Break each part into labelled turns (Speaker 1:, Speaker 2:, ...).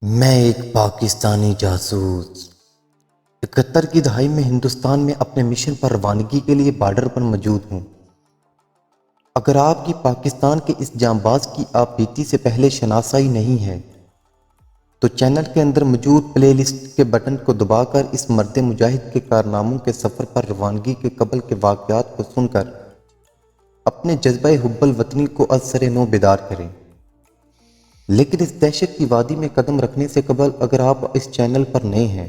Speaker 1: میں ایک پاکستانی جاسوس 71 کی دہائی میں ہندوستان میں اپنے مشن پر روانگی کے لیے بارڈر پر موجود ہوں۔ اگر آپ کی پاکستان کے اس جانباز کی آپ بیتی سے پہلے شناسائی نہیں ہے تو چینل کے اندر موجود پلے لسٹ کے بٹن کو دبا کر اس مرد مجاہد کے کارناموں کے سفر پر روانگی کے قبل کے واقعات کو سن کر اپنے جذبہ حب الوطنی کو از سر نو بیدار کریں۔ لیکن اس دہشت کی وادی میں قدم رکھنے سے قبل اگر آپ اس چینل پر نئے ہیں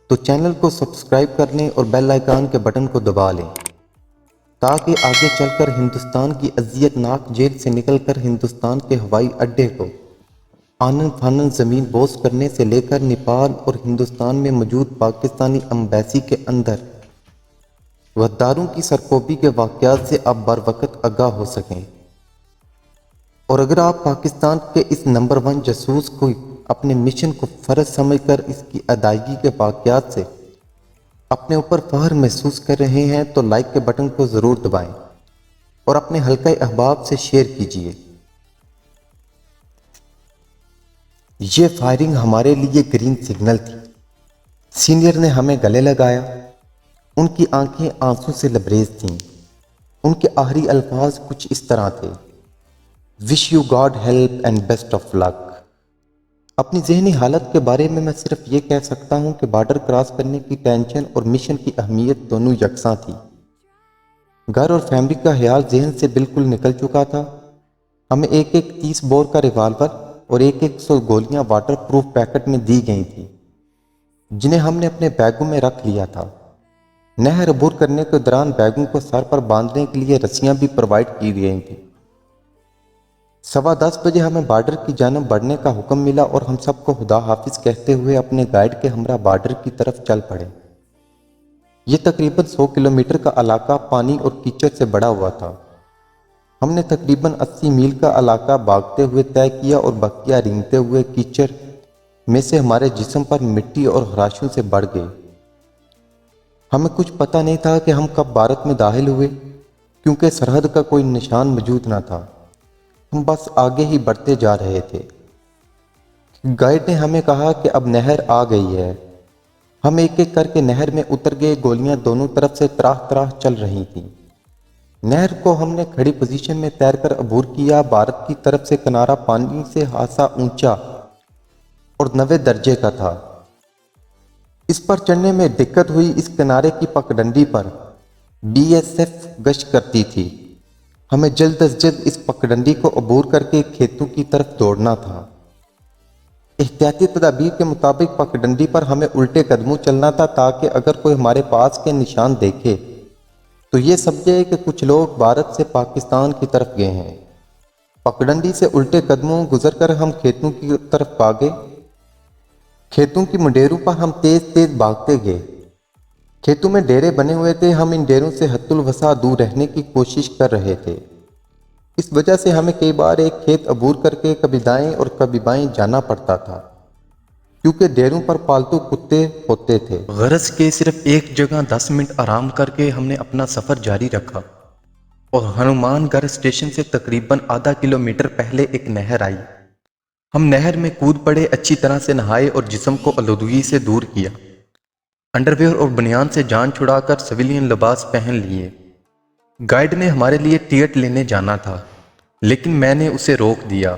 Speaker 1: تو چینل کو سبسکرائب کر لیں اور بیل آئیکن کے بٹن کو دبا لیں تاکہ آگے چل کر ہندوستان کی اذیت ناک جیل سے نکل کر ہندوستان کے ہوائی اڈے کو آنن فانن زمین بوس کرنے سے لے کر نیپال اور ہندوستان میں موجود پاکستانی امبیسی کے اندر غداروں کی سرکوبی کے واقعات سے آپ بر وقت آگاہ ہو سکیں۔ اور اگر آپ پاکستان کے اس نمبر 1 جاسوس کو اپنے مشن کو فرض سمجھ کر اس کی ادائیگی کے واقعات سے اپنے اوپر فخر محسوس کر رہے ہیں تو لائک کے بٹن کو ضرور دبائیں اور اپنے حلقہ احباب سے شیئر کیجیے۔ یہ فائرنگ ہمارے لیے گرین سگنل تھی۔ سینئر نے ہمیں گلے لگایا۔ ان کی آنکھیں آنسوں سے لبریز تھیں۔ ان کے آخری الفاظ کچھ اس طرح تھے: wish you God help and best of luck. اپنی ذہنی حالت کے بارے میں صرف یہ کہہ سکتا ہوں کہ بارڈر کراس کرنے کی ٹینشن اور مشن کی اہمیت دونوں یکساں تھی۔ گھر اور فیملی کا خیال ذہن سے بالکل نکل چکا تھا۔ ہمیں ایک 30 بور کا ریوالور اور 100 گولیاں واٹر پروف پیکٹ میں دی گئی تھیں جنہیں ہم نے اپنے بیگوں میں رکھ لیا تھا۔ نہر عبور کرنے کے دوران بیگوں کو سر پر باندھنے کے لیے رسیاں بھی پرووائڈ کی گئی تھیں۔ 10:15 بجے ہمیں بارڈر کی جانب بڑھنے کا حکم ملا اور ہم سب کو خدا حافظ کہتے ہوئے اپنے گائیڈ کے ہمراہ بارڈر کی طرف چل پڑے۔ یہ تقریباً 100 کلومیٹر کا علاقہ پانی اور کیچڑ سے بڑا ہوا تھا۔ ہم نے تقریباً 80 میل کا علاقہ بھاگتے ہوئے طے کیا اور بقیہ رینگتے ہوئے کیچڑ میں سے ہمارے جسم پر مٹی اور خراشوں سے بڑھ گئے۔ ہمیں کچھ پتہ نہیں تھا کہ ہم کب بھارت میں داخل ہوئے کیونکہ سرحد کا کوئی نشان موجود نہ تھا۔ ہم بس آگے ہی بڑھتے جا رہے تھے۔ گائیڈ نے ہمیں کہا کہ اب نہر آ گئی ہے۔ ہم ایک ایک کر کے نہر میں اتر گئے۔ گولیاں دونوں طرف سے طرح طرح چل رہی تھیں۔ نہر کو ہم نے کھڑی پوزیشن میں تیر کر عبور کیا۔ بھارت کی طرف سے کنارہ پانی سے خاصا اونچا اور 90 درجے کا تھا۔ اس پر چڑھنے میں دقت ہوئی۔ اس کنارے کی پگڈنڈی پر BSF گشت کرتی تھی۔ ہمیں جلد از جلد اس پگڈنڈی کو عبور کر کے کھیتوں کی طرف دوڑنا تھا۔ احتیاطی تدابیر کے مطابق پگڈنڈی پر ہمیں الٹے قدموں چلنا تھا تاکہ اگر کوئی ہمارے پاس کے نشان دیکھے تو یہ سمجھے کہ کچھ لوگ بھارت سے پاکستان کی طرف گئے ہیں۔ پگڈنڈی سے الٹے قدموں گزر کر ہم کھیتوں کی طرف بھاگے۔ کھیتوں کی منڈیروں پر ہم تیز تیز بھاگتے گئے۔ کھیتوں میں ڈیرے بنے ہوئے تھے۔ ہم ان ڈیروں سے حد الوسع دور رہنے کی کوشش کر رہے تھے۔ اس وجہ سے ہمیں کئی بار ایک کھیت عبور کر کے کبھی دائیں اور کبھی بائیں جانا پڑتا تھا کیونکہ ڈیروں پر پالتو کتے ہوتے تھے۔ غرض کے صرف ایک جگہ 10 منٹ آرام کر کے ہم نے اپنا سفر جاری رکھا اور ہنومان گڑھ اسٹیشن سے تقریباً ½ کلومیٹر پہلے ایک نہر آئی۔ ہم نہر میں کود پڑے، اچھی طرح سے نہائے اور جسم کو آلودگی سے دور کیا۔ انڈرویئر اور بنیان سے جان چھڑا کر سویلین لباس پہن لیے۔ گائیڈ نے ہمارے لیے ٹکٹ لینے جانا تھا لیکن میں نے اسے روک دیا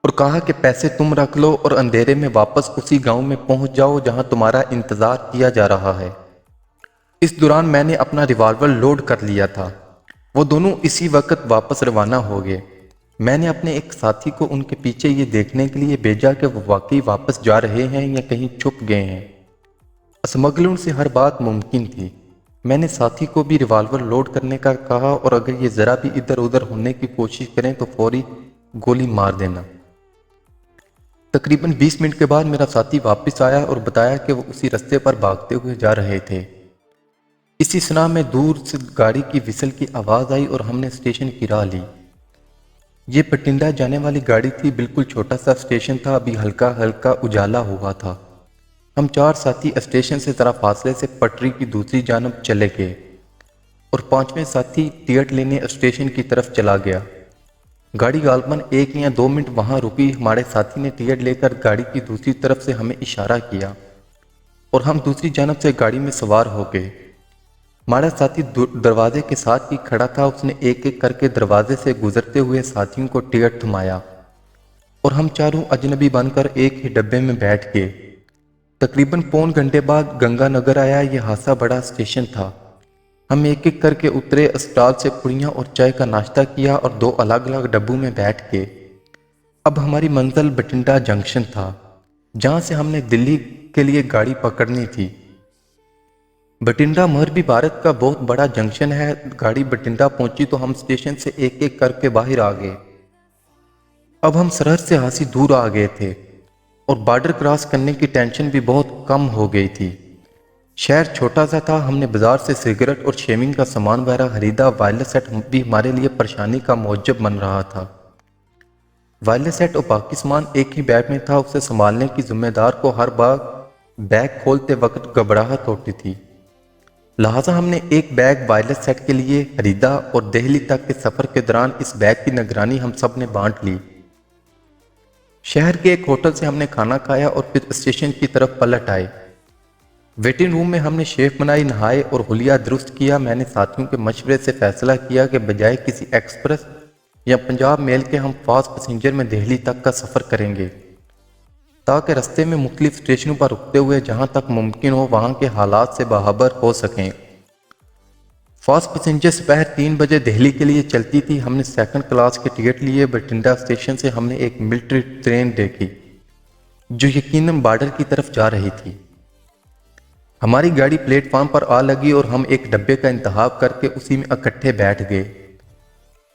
Speaker 1: اور کہا کہ پیسے تم رکھ لو اور اندھیرے میں واپس اسی گاؤں میں پہنچ جاؤ جہاں تمہارا انتظار کیا جا رہا ہے۔ اس دوران میں نے اپنا ریوالور لوڈ کر لیا تھا۔ وہ دونوں اسی وقت واپس روانہ ہو گئے۔ میں نے اپنے ایک ساتھی کو ان کے پیچھے یہ دیکھنے کے لیے بھیجا کہ وہ واقعی واپس جا رہے ہیں یا کہیں چھپ گئے ہیں۔ اسمگلروں سے ہر بات ممکن تھی۔ میں نے ساتھی کو بھی ریوالور لوڈ کرنے کا کہا اور اگر یہ ذرا بھی ادھر ادھر ہونے کی کوشش کریں تو فوری گولی مار دینا۔ تقریباً 20 منٹ کے بعد میرا ساتھی واپس آیا اور بتایا کہ وہ اسی رستے پر بھاگتے ہوئے جا رہے تھے۔ اسی سنا میں دور سے گاڑی کی وسل کی آواز آئی اور ہم نے اسٹیشن کی راہ لی۔ یہ بٹھنڈا جانے والی گاڑی تھی۔ بالکل چھوٹا سا اسٹیشن تھا، ابھی ہلکا ہلکا اجالا ہوا تھا۔ ہم 4 ساتھی اسٹیشن سے ذرا فاصلے سے پٹری کی دوسری جانب چلے گئے اور 5ویں ساتھی ٹکٹ لینے اسٹیشن کی طرف چلا گیا۔ گاڑی غالباً 1 یا 2 منٹ وہاں رکی۔ ہمارے ساتھی نے ٹکٹ لے کر گاڑی کی دوسری طرف سے ہمیں اشارہ کیا اور ہم دوسری جانب سے گاڑی میں سوار ہو گئے۔ ہمارا ساتھی دروازے کے ساتھ ہی کھڑا تھا۔ اس نے ایک ایک کر کے دروازے سے گزرتے ہوئے ساتھیوں کو ٹکٹ تھمایا اور ہم چاروں اجنبی بن کر ایک ہی ڈبے میں بیٹھ گئے۔ تقریباً پون گھنٹے بعد گنگا نگر آیا۔ یہ خاصا بڑا اسٹیشن تھا۔ ہم ایک ایک کر کے اترے، اسٹال سے پوڑیاں اور چائے کا ناشتہ کیا اور 2 الگ الگ ڈبوں میں بیٹھ گئے۔ اب ہماری منزل بٹھنڈا جنکشن تھا، جہاں سے ہم نے دلی کے لیے گاڑی پکڑنی تھی۔ بٹھنڈا مغربی بھارت کا بہت بڑا جنکشن ہے۔ گاڑی بٹھنڈا پہنچی تو ہم اسٹیشن سے ایک ایک کر کے باہر آ گئے۔ اب ہم سرحد سے خاصی دور آ گئے تھے اور بارڈر کراس کرنے کی ٹینشن بھی بہت کم ہو گئی تھی۔ شہر چھوٹا سا تھا۔ ہم نے بازار سے سگریٹ اور شیونگ کا سامان وغیرہ خریدا۔ وائرلیس سیٹ بھی ہمارے لیے پریشانی کا موجب بن رہا تھا۔ وائرلیس سیٹ اور باقی سامان ایک ہی بیگ میں تھا۔ اسے سنبھالنے کی ذمہ دار کو ہر بار بیگ کھولتے وقت گھبراہٹ ہوتی تھی، لہٰذا ہم نے ایک بیگ وائرلیس سیٹ کے لیے خریدا اور دہلی تک کے سفر کے دوران اس بیگ کی نگرانی ہم سب نے بانٹ لی۔ شہر کے ایک ہوٹل سے ہم نے کھانا کھایا اور پھر اسٹیشن کی طرف پلٹ آئے۔ ویٹنگ روم میں ہم نے شیف بنائی، نہائے اور حلیہ درست کیا۔ میں نے ساتھیوں کے مشورے سے فیصلہ کیا کہ بجائے کسی ایکسپریس یا پنجاب میل کے ہم فاسٹ پیسنجر میں دہلی تک کا سفر کریں گے، تاکہ رستے میں مختلف اسٹیشنوں پر رکتے ہوئے جہاں تک ممکن ہو وہاں کے حالات سے باخبر ہو سکیں۔ فاسٹ پیسنجر دوپہر 3 بجے دہلی کے لیے چلتی تھی۔ ہم نے سیکنڈ کلاس کے ٹکٹ لیے۔ بٹھنڈا اسٹیشن سے ہم نے ایک ملٹری ٹرین دیکھی جو یقیناً بارڈر کی طرف جا رہی تھی۔ ہماری گاڑی پلیٹ فارم پر آ لگی اور ہم ایک ڈبے کا انتخاب کر کے اسی میں اکٹھے بیٹھ گئے۔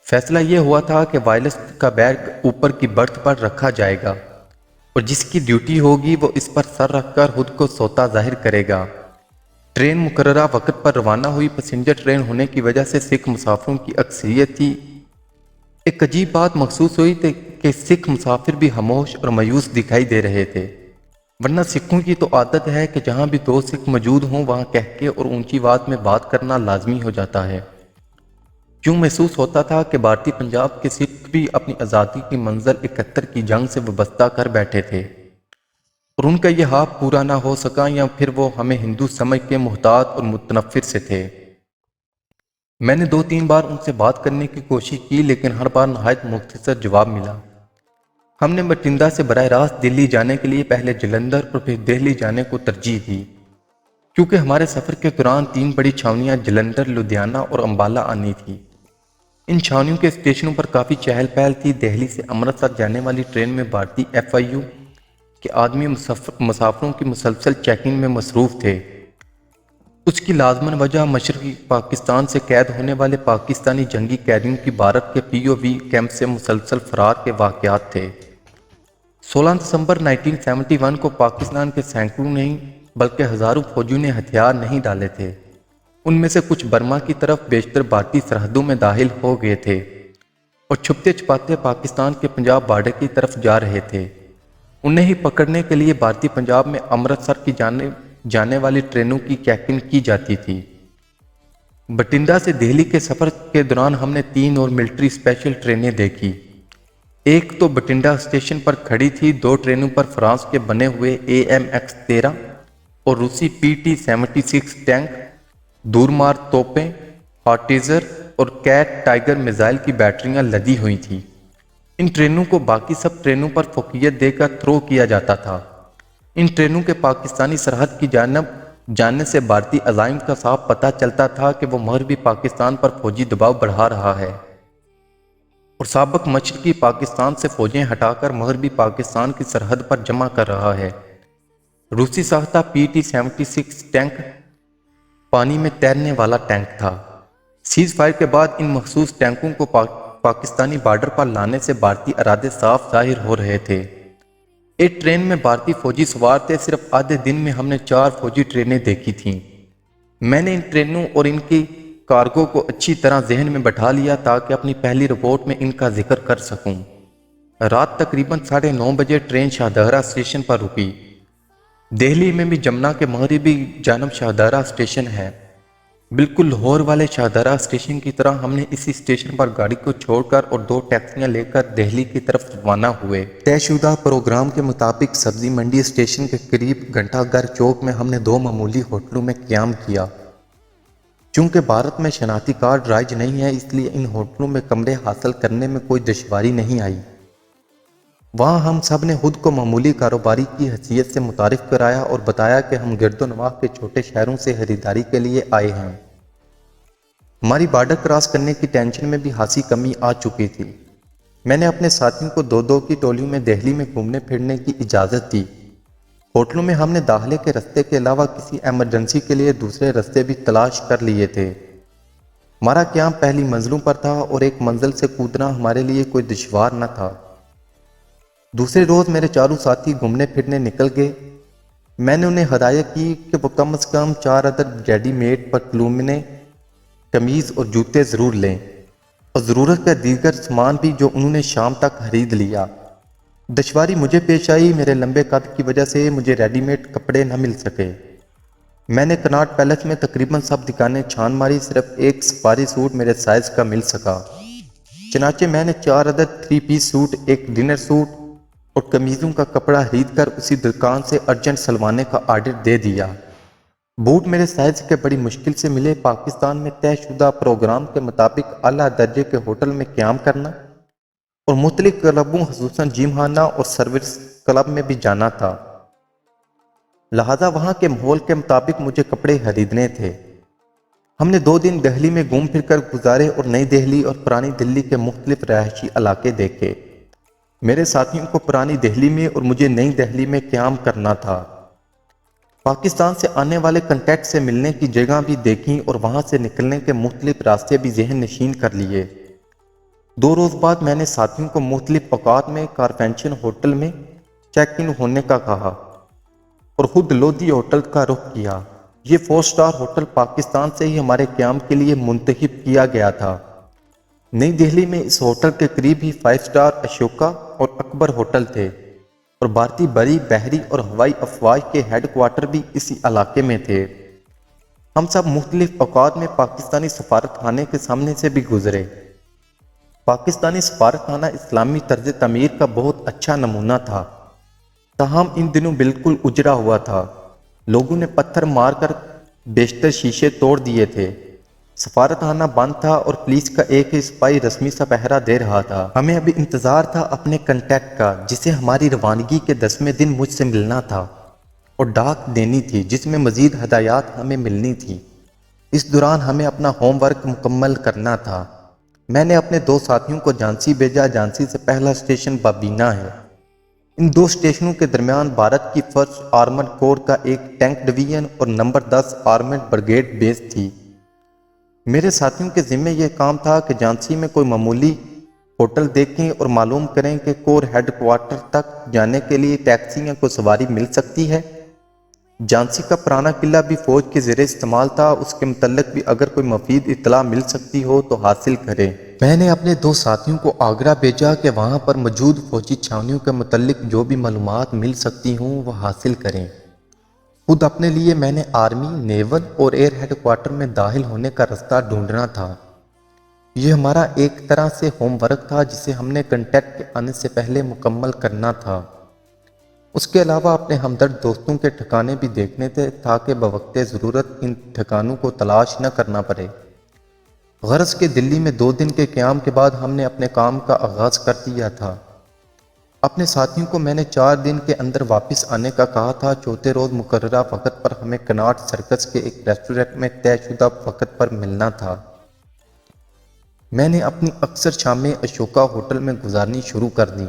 Speaker 1: فیصلہ یہ ہوا تھا کہ وائرلیس کا بیگ اوپر کی برتھ پر رکھا جائے گا اور جس کی ڈیوٹی ہوگی وہ اس پر سر رکھ کر خود کو سوتا ظاہر کرے گا۔ ٹرین مقررہ وقت پر روانہ ہوئی۔ پیسنجر ٹرین ہونے کی وجہ سے سکھ مسافروں کی اکثریت تھی۔ ایک عجیب بات محسوس ہوئی تھی کہ سکھ مسافر بھی خاموش اور مایوس دکھائی دے رہے تھے، ورنہ سکھوں کی تو عادت ہے کہ جہاں بھی 2 سکھ موجود ہوں وہاں کہکے اور اونچی آواز میں بات کرنا لازمی ہو جاتا ہے۔ کیوں محسوس ہوتا تھا کہ بھارتی پنجاب کے سکھ بھی اپنی آزادی کی منزل 71 کی جنگ سے وابستہ کر بیٹھے تھے اور ان کا یہ خواب پورا نہ ہو سکا، یا پھر وہ ہمیں ہندو سمجھ کے محتاط اور متنفر سے تھے۔ میں نے 2-3 بار ان سے بات کرنے کی کوشش کی لیکن ہر بار نہایت مختصر جواب ملا۔ ہم نے بٹھنڈا سے براہ راست دلی جانے کے لیے پہلے جلندھر اور پھر دہلی جانے کو ترجیح دی، کیونکہ ہمارے سفر کے دوران 3 بڑی چھاونیاں جلندھر، لدھیانہ اور امبالہ آنی تھی۔ ان چھاونیوں کے اسٹیشنوں پر کافی چہل پہل تھی۔ دہلی سے امرتسر جانے والی ٹرین میں بھارتی FIU کے آدمی مسافروں کی مسلسل چیکنگ میں مصروف تھے۔ اس کی لازماً وجہ مشرقی پاکستان سے قید ہونے والے پاکستانی جنگی قیدیوں کی بھارت کے POV کیمپ سے مسلسل فرار کے واقعات تھے۔ 16 دسمبر 1971 کو پاکستان کے سینکڑوں نہیں بلکہ ہزاروں فوجیوں نے ہتھیار نہیں ڈالے تھے۔ ان میں سے کچھ برما کی طرف، بیشتر بھارتی سرحدوں میں داخل ہو گئے تھے اور چھپتے چھپاتے پاکستان کے پنجاب بارڈر کی طرف جا رہے تھے۔ انہیں ہی پکڑنے کے لیے بھارتی پنجاب میں امرتسر کی جانے والی ٹرینوں کی چیکنگ کی جاتی تھی۔ بٹھنڈا سے دہلی کے سفر کے دوران ہم نے 3 اور ملٹری اسپیشل ٹرینیں دیکھی۔ ایک تو بٹھنڈا اسٹیشن پر کھڑی تھی۔ 2 ٹرینوں پر فرانس کے بنے ہوئے AMX 13 اور روسی PT-76 ٹینک، دورمار توپیں، ہارٹیزر اور کیٹ ٹائیگر میزائل کی بیٹریاں لدی ہوئی تھیں۔ ان ٹرینوں کو باقی سب ٹرینوں پر فوقیت دے کر تھرو کیا جاتا تھا۔ ان ٹرینوں کے پاکستانی سرحد کی جانب جانے سے بھارتی عزائم کا صاف پتہ چلتا تھا کہ وہ مغربی پاکستان پر فوجی دباؤ بڑھا رہا ہے اور سابق مشرقی پاکستان سے فوجیں ہٹا کر مغربی پاکستان کی سرحد پر جمع کر رہا ہے۔ روسی ساختہ PT-76 ٹینک پانی میں تیرنے والا ٹینک تھا۔ سیز فائر کے بعد ان مخصوص ٹینکوں کو پاکستانی بارڈر پر لانے سے بھارتی ارادے صاف ظاہر ہو رہے تھے۔ ایک ٹرین میں بھارتی فوجی سوار تھے۔ صرف آدھے دن میں ہم نے 4 فوجی ٹرینیں دیکھی تھیں۔ میں نے ان ٹرینوں اور ان کی کارگو کو اچھی طرح ذہن میں بٹھا لیا تاکہ اپنی پہلی رپورٹ میں ان کا ذکر کر سکوں۔ رات تقریباً 9:30 بجے ٹرین شاہدرہ اسٹیشن پر رکی۔ دہلی میں بھی جمنا کے مغربی جانب شاہدرہ اسٹیشن ہے۔ بالکل لاہور والے شاہدرہ اسٹیشن کی طرح ہم نے اسی اسٹیشن پر گاڑی کو چھوڑ کر اور 2 ٹیکسیاں لے کر دہلی کی طرف روانہ ہوئے۔ طے شدہ پروگرام کے مطابق سبزی منڈی اسٹیشن کے قریب گھنٹہ گھر چوک میں ہم نے 2 معمولی ہوٹلوں میں قیام کیا۔ چونکہ بھارت میں شناختی کارڈ رائج نہیں ہے، اس لیے ان ہوٹلوں میں کمرے حاصل کرنے میں کوئی دشواری نہیں آئی۔ وہاں ہم سب نے خود کو معمولی کاروباری کی حیثیت سے متعارف کرایا اور بتایا کہ ہم گرد و نواح کے چھوٹے شہروں سے خریداری کے لیے آئے ہیں۔ ہماری بارڈر کراس کرنے کی ٹینشن میں بھی خاصی کمی آ چکی تھی۔ میں نے اپنے ساتھیوں کو 2 کی ٹولیوں میں دہلی میں گھومنے پھرنے کی اجازت دی۔ ہوٹلوں میں ہم نے داخلے کے رستے کے علاوہ کسی ایمرجنسی کے لیے دوسرے رستے بھی تلاش کر لیے تھے۔ ہمارا قیام پہلی منزلوں پر تھا اور ایک منزل سے کودنا ہمارے لیے کوئی دشوار نہ تھا۔ دوسرے روز میرے چاروں ساتھی گھومنے پھرنے نکل گئے۔ میں نے انہیں ہدایت کی کہ وہ کم از کم 4 عدد ریڈی میڈ پتلونیں، قمیض اور جوتے ضرور لیں، اور ضرورت کا دیگر سامان بھی جو انہوں نے شام تک خرید لیا۔ دشواری مجھے پیش آئی، میرے لمبے قد کی وجہ سے مجھے ریڈی میڈ کپڑے نہ مل سکے۔ میں نے کناٹ پیلس میں تقریباً سب دکانیں چھان ماری، صرف ایک سفاری سوٹ میرے سائز کا مل سکا۔ چنانچہ میں نے 4 عدد 3 پیس سوٹ، ایک ڈنر سوٹ اور قمیضوں کا کپڑا خرید کر اسی دکان سے ارجنٹ سلوانے کا آرڈر دے دیا۔ بوٹ میرے سائز کے بڑی مشکل سے ملے۔ پاکستان میں طے شدہ پروگرام کے مطابق اعلیٰ درجے کے ہوٹل میں قیام کرنا اور مختلف کلبوں خصوصاً جم خانہ اور سروس کلب میں بھی جانا تھا، لہذا وہاں کے ماحول کے مطابق مجھے کپڑے خریدنے تھے۔ ہم نے 2 دن دہلی میں گھوم پھر کر گزارے اور نئی دہلی اور پرانی دلی کے مختلف رہائشی علاقے دیکھے۔ میرے ساتھیوں کو پرانی دہلی میں اور مجھے نئی دہلی میں قیام کرنا تھا۔ پاکستان سے آنے والے کنٹیکٹ سے ملنے کی جگہ بھی دیکھیں اور وہاں سے نکلنے کے مختلف راستے بھی ذہن نشین کر لیے۔ 2 روز بعد میں نے ساتھیوں کو مختلف اوقات میں کارفینشن ہوٹل میں چیک ان ہونے کا کہا اور خود لودھی ہوٹل کا رخ کیا۔ یہ 4 سٹار ہوٹل پاکستان سے ہی ہمارے قیام کے لیے منتخب کیا گیا تھا۔ نئی دہلی میں اس ہوٹل کے قریب ہی 5 سٹار اشوکا اور اکبر ہوٹل تھے، اور بھارتی بری، بحری اور ہوائی افواج کے ہیڈ کوارٹر بھی اسی علاقے میں تھے۔ ہم سب مختلف اوقات میں پاکستانی سفارت خانے کے سامنے سے بھی گزرے۔ پاکستانی سفارت خانہ اسلامی طرز تعمیر کا بہت اچھا نمونہ تھا، تاہم ان دنوں بالکل اجڑا ہوا تھا۔ لوگوں نے پتھر مار کر بیشتر شیشے توڑ دیے تھے۔ سفارت خانہ بند تھا اور پولیس کا ایک ہی سپاہی رسمی سا پہرا دے رہا تھا۔ ہمیں ابھی انتظار تھا اپنے کنٹیکٹ کا، جسے ہماری روانگی کے 10ویں دن مجھ سے ملنا تھا، اور ڈاک دینی تھی جس میں مزید ہدایات ہمیں ملنی تھی۔ اس دوران ہمیں اپنا ہوم ورک مکمل کرنا تھا۔ میں نے اپنے 2 ساتھیوں کو جھانسی بھیجا۔ جھانسی سے پہلا اسٹیشن بابینہ ہے۔ ان 2 اسٹیشنوں کے درمیان بھارت کی 1 آرمڈ کور کا ایک ٹینک ڈویژن اور نمبر 10 آرمڈ بریگیڈ بیس تھی۔ میرے ساتھیوں کے ذمہ یہ کام تھا کہ جھانسی میں کوئی معمولی ہوٹل دیکھیں اور معلوم کریں کہ کور ہیڈ کوارٹر تک جانے کے لیے ٹیکسیوں کو سواری مل سکتی ہے۔ جھانسی کا پرانا قلعہ بھی فوج کے زیر استعمال تھا، اس کے متعلق بھی اگر کوئی مفید اطلاع مل سکتی ہو تو حاصل کریں۔ میں نے اپنے 2 ساتھیوں کو آگرہ بھیجا کہ وہاں پر موجود فوجی چھاونیوں کے متعلق جو بھی معلومات مل سکتی ہوں وہ حاصل کریں۔ خود اپنے لیے میں نے آرمی، نیول اور ایئر ہیڈ کوارٹر میں داخل ہونے کا راستہ ڈھونڈنا تھا۔ یہ ہمارا ایک طرح سے ہوم ورک تھا جسے ہم نے کنٹیکٹ کے آنے سے پہلے مکمل کرنا تھا۔ اس کے علاوہ اپنے ہمدرد دوستوں کے ٹھکانے بھی دیکھنے تھے تاکہ بوقت ضرورت ان ٹھکانوں کو تلاش نہ کرنا پڑے۔ غرض کہ دلی میں 2 دن کے قیام کے بعد ہم نے اپنے کام کا آغاز کر دیا تھا۔ اپنے ساتھیوں کو میں نے 4 دن کے اندر واپس آنے کا کہا تھا۔ چوتھے روز مقررہ وقت پر ہمیں کناٹ سرکس کے ایک ریسٹورنٹ میں طے شدہ وقت پر ملنا تھا۔ میں نے اپنی اکثر شامیں اشوکا ہوٹل میں گزارنی شروع کر دیں۔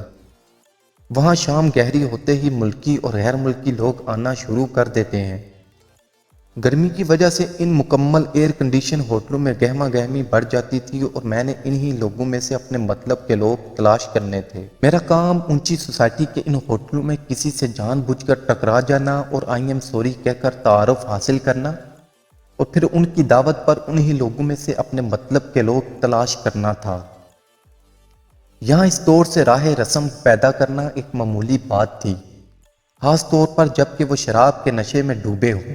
Speaker 1: وہاں شام گہری ہوتے ہی ملکی اور غیر ملکی لوگ آنا شروع کر دیتے ہیں۔ گرمی کی وجہ سے ان مکمل ایئر کنڈیشن ہوٹلوں میں گہما گہمی بڑھ جاتی تھی اور میں نے انہی لوگوں میں سے اپنے مطلب کے لوگ تلاش کرنے تھے۔ میرا کام اونچی سوسائٹی کے ان ہوٹلوں میں کسی سے جان بوجھ کر ٹکرا جانا اور آئی ایم سوری کہہ کر تعارف حاصل کرنا اور پھر ان کی دعوت پر انہی لوگوں میں سے اپنے مطلب کے لوگ تلاش کرنا تھا۔ یہاں اس طور سے راہ رسم پیدا کرنا ایک معمولی بات تھی، خاص طور پر جب کہ وہ شراب کے نشے میں ڈوبے ہوں۔